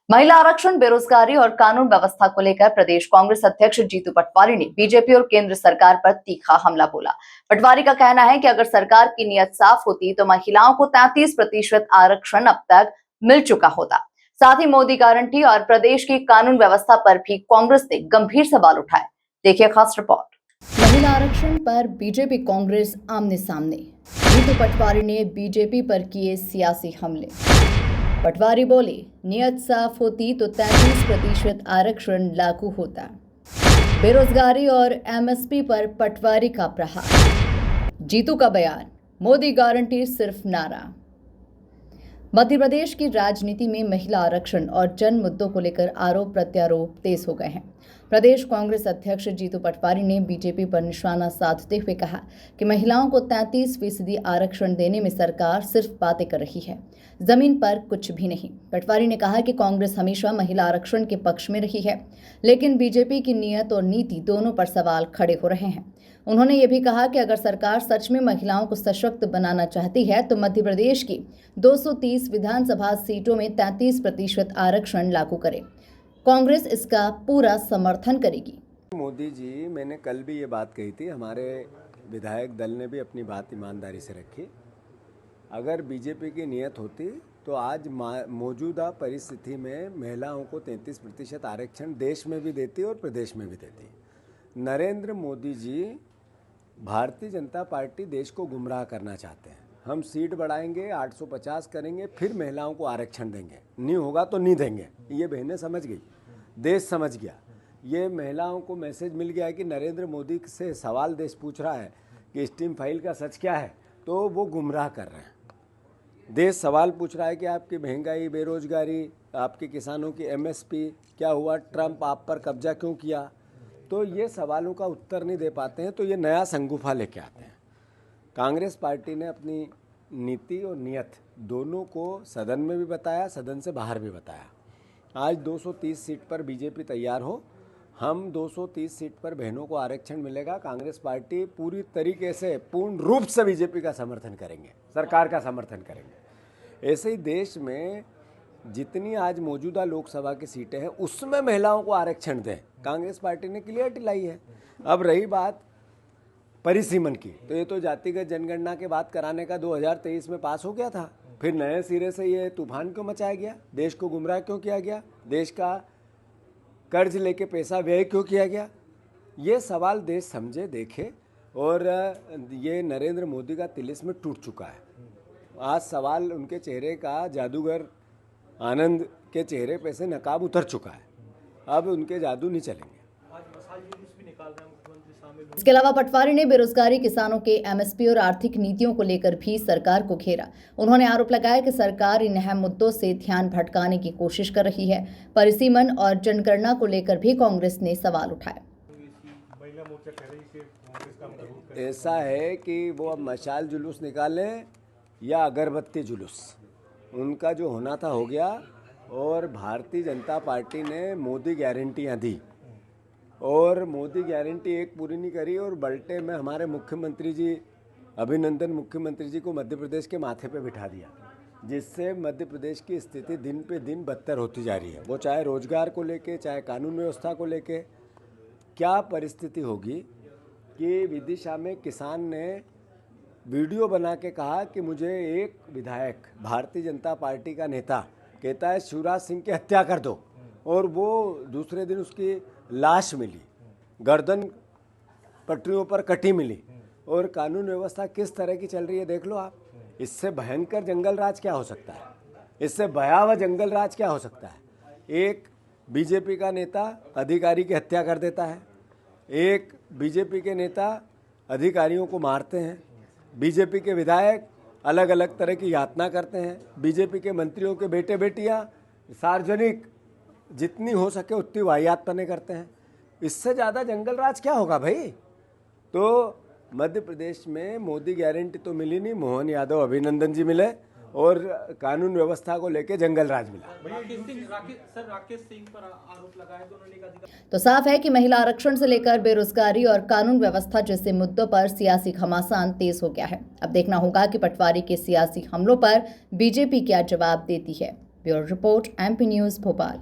महिला आरक्षण, बेरोजगारी और कानून व्यवस्था को लेकर प्रदेश कांग्रेस अध्यक्ष जीतू पटवारी ने बीजेपी और केंद्र सरकार पर तीखा हमला बोला। पटवारी का कहना है कि अगर सरकार की नीयत साफ होती तो महिलाओं को 33% आरक्षण अब तक मिल चुका होता। साथ ही मोदी गारंटी और प्रदेश की कानून व्यवस्था पर भी कांग्रेस ने गंभीर सवाल उठाए। देखिए खास रिपोर्ट। महिला आरक्षण पर बीजेपी कांग्रेस आमने सामने। जीतू पटवारी ने बीजेपी पर किए सियासी हमले। पटवारी बोले, नियत साफ होती तो 33% आरक्षण लागू होता। बेरोजगारी और एमएसपी पर पटवारी का प्रहार। जीतू का बयान, मोदी गारंटी सिर्फ नारा। मध्य प्रदेश की राजनीति में महिला आरक्षण और जन मुद्दों को लेकर आरोप प्रत्यारोप तेज हो गए हैं। प्रदेश कांग्रेस अध्यक्ष जीतू पटवारी ने बीजेपी पर निशाना साधते हुए कहा कि महिलाओं को 33% आरक्षण देने में सरकार सिर्फ बातें कर रही है, जमीन पर कुछ भी नहीं। पटवारी ने कहा कि कांग्रेस हमेशा महिला आरक्षण के पक्ष में रही है, लेकिन बीजेपी की नीयत और नीति दोनों पर सवाल खड़े हो रहे हैं। उन्होंने ये भी कहा कि अगर सरकार सच में महिलाओं को सशक्त बनाना चाहती है तो मध्य प्रदेश की 230 विधानसभा सीटों में 33% आरक्षण लागू करे। कांग्रेस इसका पूरा समर्थन करेगी। मोदी जी, मैंने कल भी ये बात कही थी, हमारे विधायक दल ने भी अपनी बात ईमानदारी से रखी। अगर बीजेपी की नीयत होती तो आज मौजूदा परिस्थिति में महिलाओं को 33% आरक्षण देश में भी देती और प्रदेश में भी देती। नरेंद्र मोदी जी, भारतीय जनता पार्टी देश को गुमराह करना चाहते हैं। हम सीट बढ़ाएंगे, 850 करेंगे, फिर महिलाओं को आरक्षण देंगे, नहीं होगा तो नहीं देंगे। ये बहनें समझ गई, देश समझ गया। ये महिलाओं को मैसेज मिल गया है कि नरेंद्र मोदी से सवाल देश पूछ रहा है कि स्टीम फाइल का सच क्या है, तो वो गुमराह कर रहे हैं। देश सवाल पूछ रहा है कि आपकी महंगाई, बेरोजगारी, आपके किसानों की एमएसपी क्या हुआ, ट्रंप आप पर कब्जा क्यों किया, तो ये सवालों का उत्तर नहीं दे पाते हैं, तो ये नया संगूफा लेके आते हैं। कांग्रेस पार्टी ने अपनी नीति और नियत दोनों को सदन में भी बताया, सदन से बाहर भी बताया। आज 230 सीट पर बीजेपी तैयार हो, हम 230 सीट पर बहनों को आरक्षण मिलेगा। कांग्रेस पार्टी पूरी तरीके से, पूर्ण रूप से बीजेपी का समर्थन करेंगे, सरकार का समर्थन करेंगे। ऐसे ही देश में जितनी आज मौजूदा लोकसभा की सीटें हैं उसमें महिलाओं को आरक्षण दें, कांग्रेस पार्टी ने क्लियरिटी लाई है। अब रही बात परिसीमन की, तो ये तो जातिगत जनगणना के बाद कराने का 2023 में पास हो गया था, फिर नए सिरे से ये तूफान क्यों मचाया गया, देश को गुमराह क्यों किया गया, देश का कर्ज लेके पैसा व्यय क्यों किया गया। ये सवाल देश समझे, देखे, और ये नरेंद्र मोदी का तिलिस्म टूट चुका है। आज सवाल उनके चेहरे का, जादूगर आनंद के चेहरे पे से नकाब उतर चुका है, अब उनके जादू नहीं चलेंगे। इसके अलावा पटवारी ने बेरोजगारी, किसानों के एमएसपी और आर्थिक नीतियों को लेकर भी सरकार को घेरा। उन्होंने आरोप लगाया कि सरकार इन अहम मुद्दों से ध्यान भटकाने की कोशिश कर रही है। परिसीमन और जनगणना को लेकर भी कांग्रेस ने सवाल उठाए। ऐसा है कि वो अब मशाल जुलूस निकालें या अगरबत्ती जुलूस, उनका जो होना था हो गया। और भारतीय जनता पार्टी ने मोदी गारंटियाँ दी और मोदी गारंटी एक पूरी नहीं करी, और बल्टे में हमारे मुख्यमंत्री जी, अभिनंदन मुख्यमंत्री जी को मध्य प्रदेश के माथे पे बिठा दिया, जिससे मध्य प्रदेश की स्थिति दिन पे दिन बदतर होती जा रही है। वो चाहे रोजगार को लेके, चाहे कानून व्यवस्था को लेके। क्या परिस्थिति होगी कि विदिशा में किसान ने वीडियो बना के कहा कि मुझे एक विधायक, भारतीय जनता पार्टी का नेता कहता है शिवराज सिंह की हत्या कर दो, और वो दूसरे दिन उसकी लाश मिली, गर्दन पटरियों पर कटी मिली, और कानून व्यवस्था किस तरह की चल रही है देख लो आप। इससे भयंकर जंगल राज क्या हो सकता है, इससे भयावह जंगल राज क्या हो सकता है। एक बीजेपी का नेता अधिकारी की हत्या कर देता है, एक बीजेपी के नेता अधिकारियों को मारते हैं, बीजेपी के विधायक अलग अलग तरह की यातना करते हैं, बीजेपी के मंत्रियों के बेटे बेटियां सार्वजनिक जितनी हो सके उतनी वाहियातपने करते हैं। इससे ज़्यादा जंगल राज क्या होगा भाई। तो मध्य प्रदेश में मोदी गारंटी तो मिली नहीं, मोहन यादव, अभिनंदन जी मिले, और कानून व्यवस्था को लेके जंगल राज मिला। राकेश सिंह पर आरोप लगाए तो उन्होंने कहा, तो साफ है कि महिला आरक्षण से लेकर बेरोजगारी और कानून व्यवस्था जैसे मुद्दों पर सियासी घमासान तेज हो गया है। अब देखना होगा कि पटवारी के सियासी हमलों पर बीजेपी क्या जवाब देती है। Bureau report, MP news Bhopal.